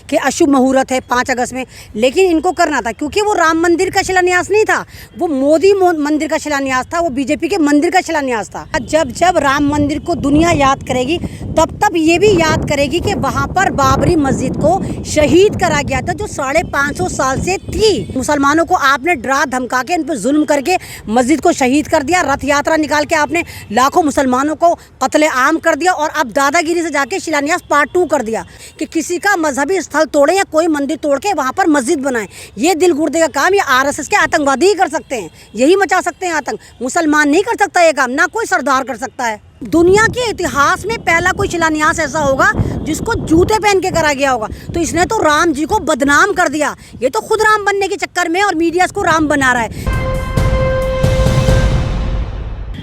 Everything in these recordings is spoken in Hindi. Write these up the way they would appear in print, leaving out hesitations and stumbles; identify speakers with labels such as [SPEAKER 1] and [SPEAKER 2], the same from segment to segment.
[SPEAKER 1] कि अशुभ मुहूर्त है 5 अगस्त में, लेकिन इनको करना था क्योंकि वो राम मंदिर का शिलान्यास नहीं था, वो मोदी मंदिर का शिलान्यास था, वो बीजेपी के मंदिर का शिलान्यास था। जब जब राम मंदिर को दुनिया याद करेगी तब तब ये भी याद करेगी कि वहाँ पर बाबरी मस्जिद को शहीद करा गया था जो 550 साल से थी। मुसलमानों को आपने डरा धमका के, इन पर जुल्म करके मस्जिद को शहीद कर दिया, रथ यात्रा निकाल के आपने लाखों मुसलमानों को कत्ले आम कर दिया और अब दादागिरी से जाके शिलान्यास पार्ट 2 कर दिया कि किसी का मजहबी स्थल तोड़े या कोई मंदिर तोड़ के वहाँ पर मस्जिद बनाए। ये दिल गुर्दे का काम ये आरएसएस के आतंकवादी ही कर सकते हैं, यही मचा सकते हैं आतंक। मुसलमान नहीं कर सकता ये काम, ना कोई सरदार कर सकता है। दुनिया के इतिहास में पहला कोई शिलान्यास ऐसा होगा जिसको जूते पहन के करा गया होगा। तो इसने तो राम जी को बदनाम कर दिया, ये तो खुद राम बनने के चक्कर में और मीडिया इसको राम बना रहा है।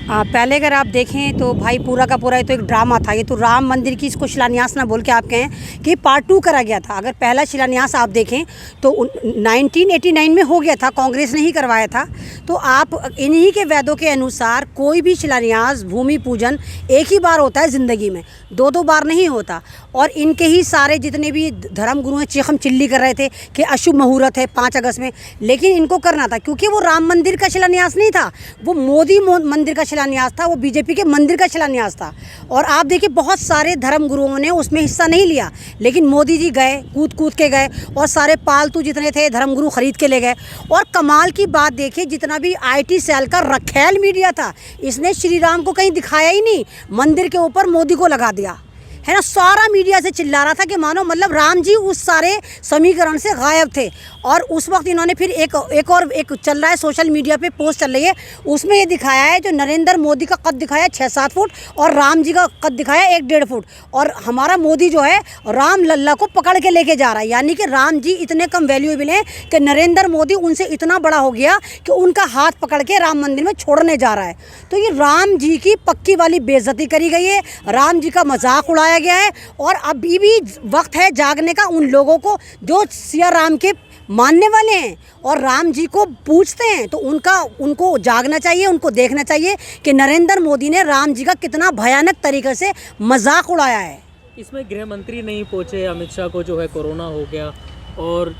[SPEAKER 1] पहले अगर आप देखें तो भाई पूरा का पूरा ये तो एक ड्रामा था, ये तो राम मंदिर की इसको शिलान्यास ना बोल के आप कहें कि पार्ट 2 करा गया था। अगर पहला शिलान्यास आप देखें तो 1989 में हो गया था, कांग्रेस ने ही करवाया था। तो आप इन्हीं के वेदों के अनुसार कोई भी शिलान्यास भूमि पूजन एक ही बार होता है ज़िंदगी में, 2-2 बार नहीं होता। और इनके ही सारे जितने भी धर्म गुरु हैं चीखम चिल्ली कर रहे थे कि अशुभ मुहूर्त है 5 अगस्त में, लेकिन इनको करना था क्योंकि वो राम मंदिर का शिलान्यास नहीं था, वो मोदी मंदिर का शिलान्यास था, वो बीजेपी के मंदिर का शिलान्यास था। और आप देखिए बहुत सारे धर्म गुरुओं ने उसमें हिस्सा नहीं लिया, लेकिन मोदी जी गए, कूद कूद के गए और सारे पालतू जितने थे धर्म गुरु खरीद के ले गए। और कमाल की बात देखिए, जितना भी IT सेल का रखेल मीडिया था, इसने श्री राम को कहीं दिखाया ही नहीं, मंदिर के ऊपर मोदी को लगा दिया है ना। सारा मीडिया से चिल्ला रहा था कि मानो मतलब राम जी उस सारे समीकरण से गायब थे। और उस वक्त इन्होंने फिर एक चल रहा है सोशल मीडिया पे पोस्ट चल रही है, उसमें ये दिखाया है जो नरेंद्र मोदी का कद दिखाया 6-7 फुट और राम जी का कद दिखाया 1-1.5 फुट। और हमारा मोदी जो है राम लल्ला को पकड़ के लेके जा रहा है, यानी कि राम जी इतने कम वैल्यूएबल हैं कि नरेंद्र मोदी उनसे इतना बड़ा हो गया कि उनका हाथ पकड़ के राम मंदिर में छोड़ने जा रहा है। तो ये राम जी की पक्की वाली बेइज्जती करी गई है, राम जी का मजाक उड़ाया गया है। और अभी भी वक्त है जागने का उन लोगों को जो सिया राम के मानने वाले हैं और राम जी को पूछते हैं, तो उनको जागना चाहिए, उनको देखना चाहिए कि नरेंद्र मोदी ने राम जी का कितना भयानक तरीके से मजाक उड़ाया है।
[SPEAKER 2] इसमें गृह मंत्री नहीं पहुंचे, अमित शाह को जो है कोरोना हो गया, और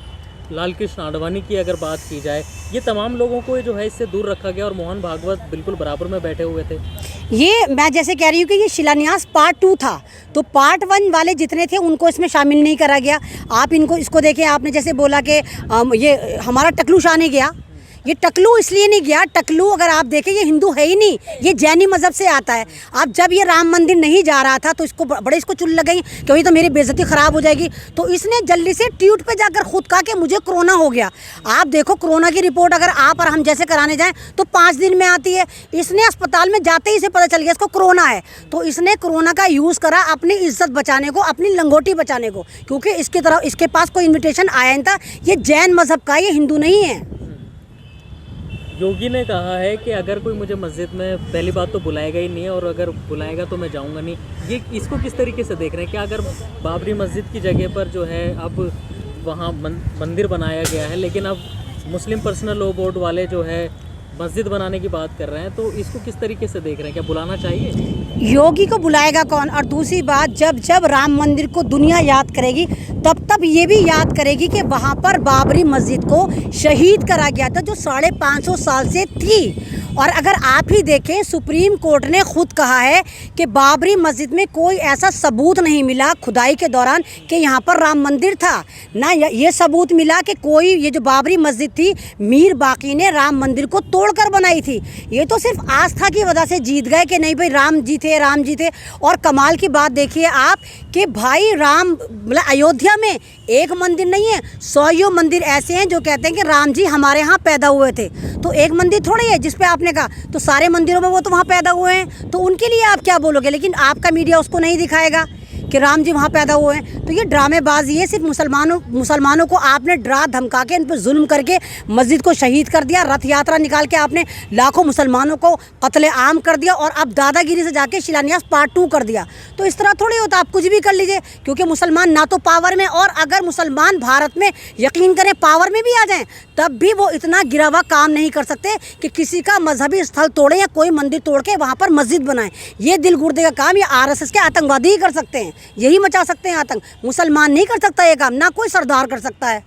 [SPEAKER 2] लाल कृष्ण आडवाणी की अगर बात की जाए, ये तमाम लोगों को जो है इससे दूर रखा गया और मोहन भागवत बिल्कुल बराबर में बैठे हुए थे।
[SPEAKER 1] ये मैं जैसे कह रही हूँ कि ये शिलान्यास पार्ट 2 था, तो पार्ट 1 वाले जितने थे उनको इसमें शामिल नहीं करा गया। आप इसको देखें, आपने जैसे बोला कि ये हमारा टकलू शाह नहीं गया, ये टकलू इसलिए नहीं गया, टकलू अगर आप देखें ये हिंदू है ही नहीं, ये जैनी मज़हब से आता है। अब जब ये राम मंदिर नहीं जा रहा था तो इसको चुल लगाई कि वही तो मेरी बेइज्जती ख़राब हो जाएगी, तो इसने जल्दी से ट्वीट पे जाकर खुद कहा कि मुझे कोरोना हो गया। आप देखो कोरोना की रिपोर्ट अगर आप और हम जैसे कराने जाएँ तो 5 दिन में आती है, इसने अस्पताल में जाते ही से पता चल गया इसको कोरोना है। तो इसने कोरोना का यूज़ करा अपनी इज्जत बचाने को, अपनी लंगोटी बचाने को, क्योंकि इसके पास कोई इन्विटेशन आया नहीं था। ये जैन मज़हब का, ये हिंदू नहीं है।
[SPEAKER 2] योगी ने कहा है कि अगर कोई मुझे मस्जिद में, पहली बात तो बुलाएगा ही नहीं है, और अगर बुलाएगा तो मैं जाऊंगा नहीं। ये इसको किस तरीके से देख रहे हैं? क्या अगर बाबरी मस्जिद की जगह पर जो है अब वहाँ मंदिर बनाया गया है, लेकिन अब मुस्लिम पर्सनल लॉ बोर्ड वाले जो है मस्जिद बनाने की बात कर रहे हैं, तो इसको किस तरीके से देख रहे हैं? क्या बुलाना चाहिए?
[SPEAKER 1] योगी को बुलाएगा कौन? और दूसरी बात, जब जब राम मंदिर को दुनिया याद करेगी तब तब ये भी याद करेगी कि वहाँ पर बाबरी मस्जिद को शहीद करा गया था जो 550 साल से थी। और अगर आप ही देखें, सुप्रीम कोर्ट ने खुद कहा है कि बाबरी मस्जिद में कोई ऐसा सबूत नहीं मिला खुदाई के दौरान कि यहाँ पर राम मंदिर था, ना ये सबूत मिला कि कोई ये जो बाबरी मस्जिद थी मीर बाकी ने राम मंदिर को तोड़कर बनाई थी। ये तो सिर्फ आस्था की वजह से जीत गए कि नहीं भाई राम जी थे, राम जी थे। और कमाल की बात देखिए आप कि भाई राम मतलब अयोध्या में एक मंदिर नहीं है, 100 मंदिर ऐसे हैं जो कहते हैं कि राम जी हमारे यहाँ पैदा हुए थे। तो एक मंदिर थोड़ी है जिस पे आपने कहा, तो सारे मंदिरों में वो तो वहाँ पैदा हुए हैं, तो उनके लिए आप क्या बोलोगे? लेकिन आपका मीडिया उसको नहीं दिखाएगा कि राम जी वहाँ पैदा हुए हैं। तो ये ड्रामेबाजी है, सिर्फ मुसलमानों को आपने डरा धमका के, इन पर जुल्म करके मस्जिद को शहीद कर दिया, रथ यात्रा निकाल के आपने लाखों मुसलमानों को कत्ले आम कर दिया और अब दादागिरी से जाके शिलान्यास पार्ट 2 कर दिया। तो इस तरह थोड़ी होता, आप कुछ भी कर लीजिए, क्योंकि मुसलमान ना तो पावर में, और अगर मुसलमान भारत में यकीन करें पावर में भी आ जाएं तब भी वो इतना गिरा हुआ काम नहीं कर सकते कि किसी का मजहबी स्थल तोड़े या कोई मंदिर तोड़ के वहाँ पर मस्जिद बनाएं। ये दिल गुर्दे का काम ये RSS के आतंकवादी ही कर सकते हैं। यही मचा सकते हैं आतंक। मुसलमान नहीं कर सकता ये काम, ना कोई सरदार कर सकता है।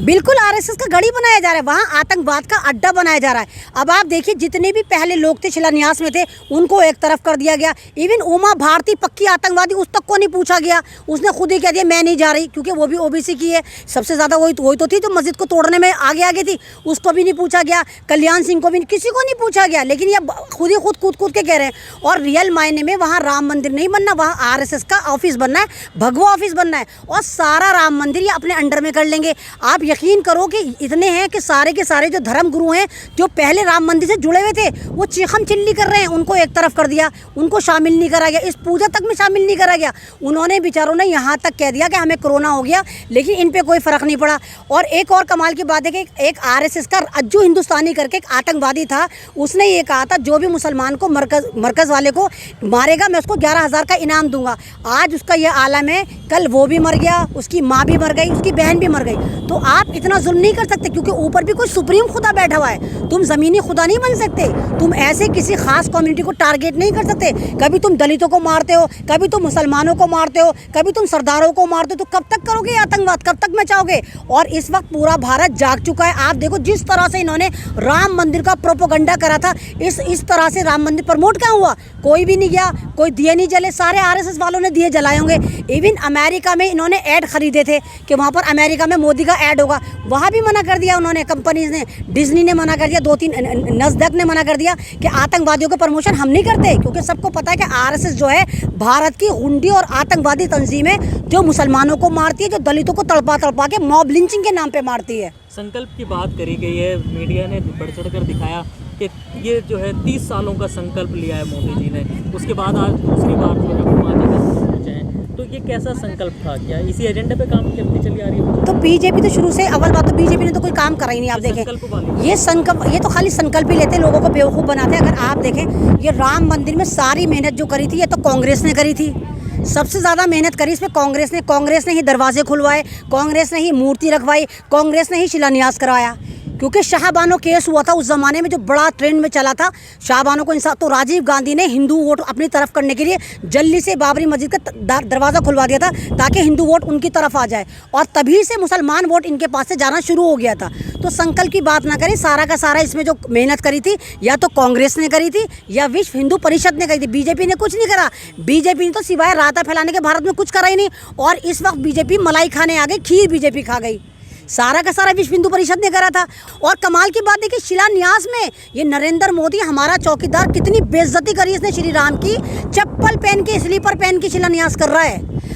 [SPEAKER 1] बिल्कुल आरएसएस का गढ़ी बनाया जा रहा है, वहाँ आतंकवाद का अड्डा बनाया जा रहा है। अब आप देखिए जितने भी पहले लोग थे शिलान्यास में थे उनको एक तरफ कर दिया गया। इवन उमा भारती पक्की आतंकवादी, उस तक को नहीं पूछा गया, उसने खुद ही कह दिया मैं नहीं जा रही, क्योंकि वो भी ओबीसी की है। सबसे ज़्यादा वही तो थी जो मस्जिद को तोड़ने में आगे थी, उसको भी नहीं पूछा गया। कल्याण सिंह को भी किसी को नहीं पूछा गया, लेकिन ये खुद ही कूद के कह रहे हैं। और रियल मायने में वहाँ राम मंदिर नहीं बनना, वहाँ आरएसएस का ऑफिस बनना है, भगवा ऑफिस बनना है, और सारा राम मंदिर ये अपने अंडर में कर लेंगे। आप यकीन करो कि इतने हैं कि सारे के सारे जो धर्म गुरु हैं जो पहले राम मंदिर से जुड़े हुए थे वो चीखम चिल्ली कर रहे हैं, उनको एक तरफ कर दिया, उनको शामिल नहीं करा गया, इस पूजा तक में शामिल नहीं करा गया। उन्होंने बेचारों ने यहाँ तक कह दिया कि हमें कोरोना हो गया, लेकिन इन पे कोई फ़र्क नहीं पड़ा। और एक और कमाल की बात है कि एक आरएसएस का अज्जू हिंदुस्तानी करके एक आतंकवादी था, उसने ये कहा था जो भी मुसलमान को मरकज़ वाले को मारेगा मैं उसको 11,000 का इनाम दूंगा। आज उसका ये आलम है, कल वो भी मर गया, उसकी माँ भी मर गई, उसकी बहन भी मर गई। तो आप इतना जुल्म नहीं कर सकते, क्योंकि ऊपर भी कोई सुप्रीम खुदा बैठा हुआ है। तुम ज़मीनी खुदा नहीं बन सकते, तुम ऐसे किसी खास कम्युनिटी को टारगेट नहीं कर सकते। कभी तुम दलितों को मारते हो, कभी तुम मुसलमानों को मारते हो, कभी तुम सरदारों को मारते हो, तो कब तक करोगे आतंकवाद, कब तक मचाओगे? और इस वक्त पूरा भारत जाग चुका है। आप देखो जिस तरह से इन्होंने राम मंदिर का प्रोपोगंडा करा था, इस तरह से राम मंदिर प्रमोट क्या हुआ? कोई भी नहीं गया, कोई दिए नहीं जले, सारे आरएसएस वालों ने दिए जलाए होंगे। इवन अमेरिका में इन्होंने ऐड खरीदे थे कि वहाँ पर अमेरिका में मोदी का ऐड होगा, वहाँ भी मना कर दिया उन्होंने, कंपनीज ने, डिज्नी ने मना कर दिया, 2-3 नस्दक ने मना कर दिया कि आतंकवादियों का प्रमोशन हम नहीं करते, क्योंकि सबको पता है कि आरएसएस जो है भारत की हुंडी और आतंकवादी तंजीम है जो मुसलमानों को मारती है, जो दलितों को तड़पा के मॉब लिंचिंग के नाम पे मारती है।
[SPEAKER 2] संकल्प की बात करी गई है, मीडिया ने बढ़ चढ़ कर दिखाया कि ये जो है 30 सालों का संकल्प लिया है मोदी जी ने, उसके बाद आज दूसरी बार जो है वो 5 अगस्त को पहुँचे हैं। तो ये कैसा संकल्प था, क्या इसी एजेंडे पे काम करती चली आ रही है?
[SPEAKER 1] तो बीजेपी तो शुरू से, अव्वल बात तो बीजेपी ने तो कोई काम करा ही नहीं। आप देखें ये तो खाली संकल्प ही लेते, लोगों को बेवकूफ़ बनाते हैं। अगर आप देखें ये राम मंदिर में सारी मेहनत जो करी थी ये तो कांग्रेस ने करी थी, सबसे ज़्यादा मेहनत करी इसमें कांग्रेस ने ही दरवाजे खुलवाए, कांग्रेस ने ही मूर्ति रखवाई, कांग्रेस ने ही शिलान्यास करवाया। क्योंकि शाहबानो केस हुआ था उस ज़माने में जो बड़ा ट्रेंड में चला था, शाहबानो को इंसाफ, तो राजीव गांधी ने हिंदू वोट अपनी तरफ करने के लिए जल्दी से बाबरी मस्जिद का दरवाज़ा खुलवा दिया था ताकि हिंदू वोट उनकी तरफ आ जाए, और तभी से मुसलमान वोट इनके पास से जाना शुरू हो गया था। तो संकल्प की बात ना करें, सारा का सारा इसमें जो मेहनत करी थी या तो कांग्रेस ने करी थी या विश्व हिंदू परिषद ने करी थी। बीजेपी ने कुछ नहीं करा, बीजेपी ने तो सिवाय रायता फैलाने के भारत में कुछ करा ही नहीं। और इस वक्त बीजेपी मलाई खाने आ गई, खीर बीजेपी खा गई, सारा का सारा विश्व हिंदू परिषद ने करा था। और कमाल की बात देखिए, शिलान्यास में ये नरेंद्र मोदी हमारा चौकीदार कितनी बेइज्जती करी इसने श्री राम की, चप्पल पहन के, स्लीपर पहन के शिलान्यास कर रहा है।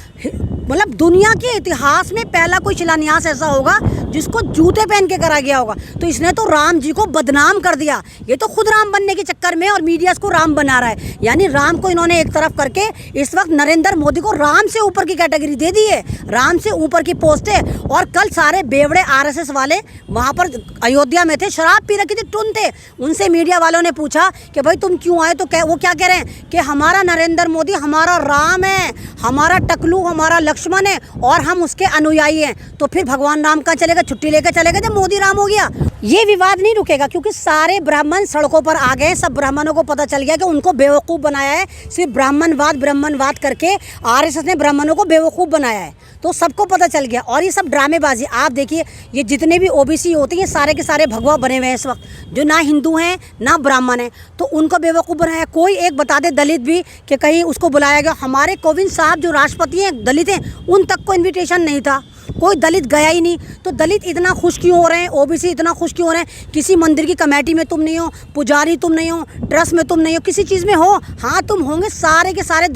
[SPEAKER 1] मतलब दुनिया के इतिहास में पहला कोई शिलान्यास ऐसा होगा जिसको जूते पहन के करा गया होगा। तो इसने तो राम जी को बदनाम कर दिया, ये तो खुद राम बनने के चक्कर में और मीडिया इसको राम बना रहा है। यानी राम को इन्होंने एक तरफ करके इस वक्त नरेंद्र मोदी को राम से ऊपर की कैटेगरी दे दी है, राम से ऊपर की पोस्ट है। और कल सारे बेवड़े आरएसएस वाले वहाँ पर अयोध्या में थे, शराब पी रखी थी, टुन थे, उनसे मीडिया वालों ने पूछा कि भाई तुम क्यों आए, तो वो क्या कह रहे हैं कि हमारा नरेंद्र मोदी हमारा राम है, हमारा टकलू, हमारा लक्ष्मण है और हम उसके अनुयायी हैं। तो फिर भगवान राम का चलेगा, छुट्टी लेकर चलेगा जब मोदी राम हो गया। ये विवाद नहीं रुकेगा, क्योंकि सारे ब्राह्मण सड़कों पर आ गए, सब ब्राह्मणों को पता चल गया कि उनको बेवकूफ़ बनाया है। सिर्फ ब्राह्मणवाद करके आरएसएस ने ब्राह्मणों को बेवकूफ़ बनाया है, तो सबको पता चल गया। और ये सब ड्रामेबाजी, आप देखिए ये जितने भी ओबीसी होते हैं सारे के सारे भगवा बने हुए हैं इस वक्त, जो ना हिंदू हैं ना ब्राह्मण हैं, तो उनको बेवकूफ़ बनाया। कोई एक बता दे दलित भी कि कहीं उसको बुलाया गया। हमारे कोविंद साहब जो राष्ट्रपति हैं दलित हैं, उन तक को इन्विटेशन नहीं था, कोई दलित गया ही नहीं। तो दलित इतना खुश क्यों हो रहे हैं, ओबीसी इतना खुश क्यों हो रहे हैं? किसी मंदिर की कमेटी में तुम नहीं हो, पुजारी तुम नहीं हो, ट्रस्ट में तुम नहीं हो, किसी चीज़ में हो, हाँ तुम होंगे, सारे के सारे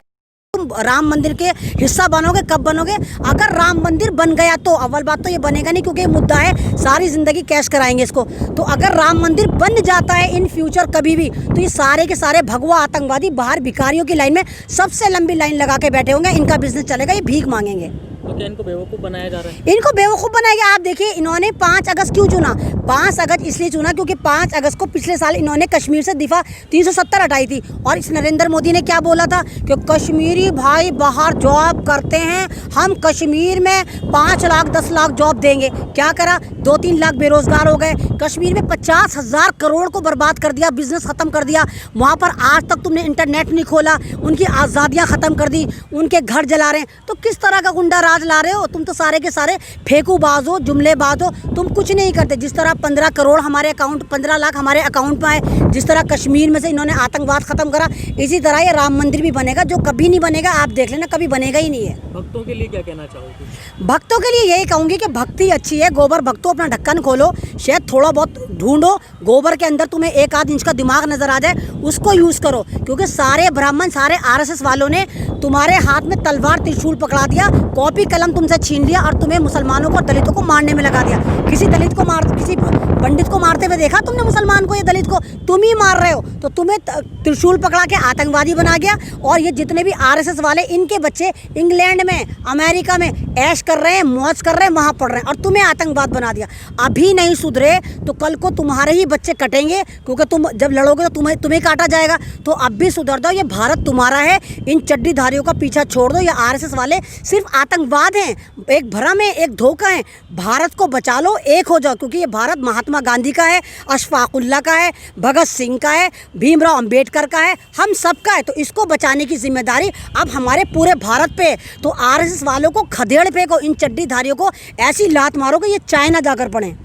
[SPEAKER 1] तुम राम मंदिर के हिस्सा बनोगे। कब बनोगे? अगर राम मंदिर बन गया तो। अव्वल बात तो ये बनेगा नहीं, क्योंकि ये मुद्दा है, सारी ज़िंदगी कैश कराएंगे इसको। तो अगर राम मंदिर बन जाता है इन फ्यूचर कभी भी, तो ये सारे के सारे भगवा आतंकवादी बाहर भिखारियों की लाइन में सबसे लंबी लाइन लगा के बैठे होंगे, इनका बिजनेस चलेगा, ये भीख मांगेंगे।
[SPEAKER 2] तो क्या इनको बेवकूफ़ बनाया जा रहा है?
[SPEAKER 1] इनको बेवकूफ़ बनाया गया। आप देखिए इन्होंने 5 अगस्त क्यों चुना? 5 अगस्त इसलिए चुना क्योंकि 5 अगस्त को पिछले साल इन्होंने कश्मीर से दिफा 370 हटाई थी और इस नरेंद्र मोदी ने क्या बोला था कि कश्मीरी भाई बाहर जॉब करते हैं, हम कश्मीर में 5 लाख 10 लाख जॉब देंगे। क्या करा? 2-3 लाख बेरोजगार हो गए। कश्मीर में 50,000 करोड़ को बर्बाद कर दिया, बिजनेस ख़त्म कर दिया। वहाँ पर आज तक तुमने इंटरनेट नहीं खोला, उनकी आज़ादियाँ ख़त्म कर दी, उनके घर जला रहे हैं। तो किस तरह का गुंडा राज ला रहे हो तुम? तो सारे के सारे फेंकूबाज हो, जुमलेबाज हो, तुम कुछ नहीं करते। जिस तरह 15 करोड़ हमारे अकाउंट, 15 लाख हमारे अकाउंट में आए, जिस तरह कश्मीर में से इन्होंने आतंकवाद ख़त्म करा, इसी तरह ये राम मंदिर भी बनेगा, जो कभी नहीं बनेगा। आप देख लेना, कभी बनेगा ही नहीं है।
[SPEAKER 2] भक्तों के लिए क्या कहना चाहोगे?
[SPEAKER 1] भक्तों के लिए यही कहूँगी कि भक्ति अच्छी है। गोबर भक्तों अपना ढक्कन खोलो, शायद थोड़ा बहुत ढूंढो, गोबर के अंदर तुम्हें 1-8 इंच का दिमाग नज़र आ जाए, उसको यूज़ करो। क्योंकि सारे ब्राह्मण, सारे RSS वालों ने तुम्हारे हाथ में तलवार त्रिशूल पकड़ा दिया, कॉपी कलम तुमसे छीन लिया और तुम्हें मुसलमानों को, दलितों को मारने में लगा दिया। किसी दलित को किसी पंडित को मारते हुए देखा तुमने? मुसलमान को या दलित को? तुम ही मार रहे हो। तो तुम्हें त्रिशूल पकड़ा के आतंकवादी बना गया। और ये जितने भी RSS वाले, इनके बच्चे इंग्लैंड में, अमेरिका में ऐश कर रहे हैं, मौज कर रहे हैं, वहाँ पढ़ रहे हैं, और तुम्हें आतंकवाद बना दिया। अभी नहीं सुधरे तो कल को तुम्हारे ही बच्चे कटेंगे, क्योंकि तुम जब लड़ोगे तो तुम्हें काटा जाएगा। तो अब भी सुधर जाओ, ये भारत तुम्हारा है। इन चड्डीधारियों का पीछा छोड़ दो। ये RSS वाले सिर्फ आतंकवाद हैं, एक भ्रम है, एक धोखा है। भारत को बचा लो, एक हो जाओ, क्योंकि ये भारत महात्मा गांधी का है, अशफाकुल्ला का है, भगत सिंह का है, भीमराव अंबेडकर का है, हम सबका है। तो इसको बचाने की जिम्मेदारी अब हमारे पूरे भारत पे है। तो RSS वालों को खदेड़ फेंको, इन चड्डीधारियों को ऐसी लात मारो कि ये चाइना जाकर पड़े।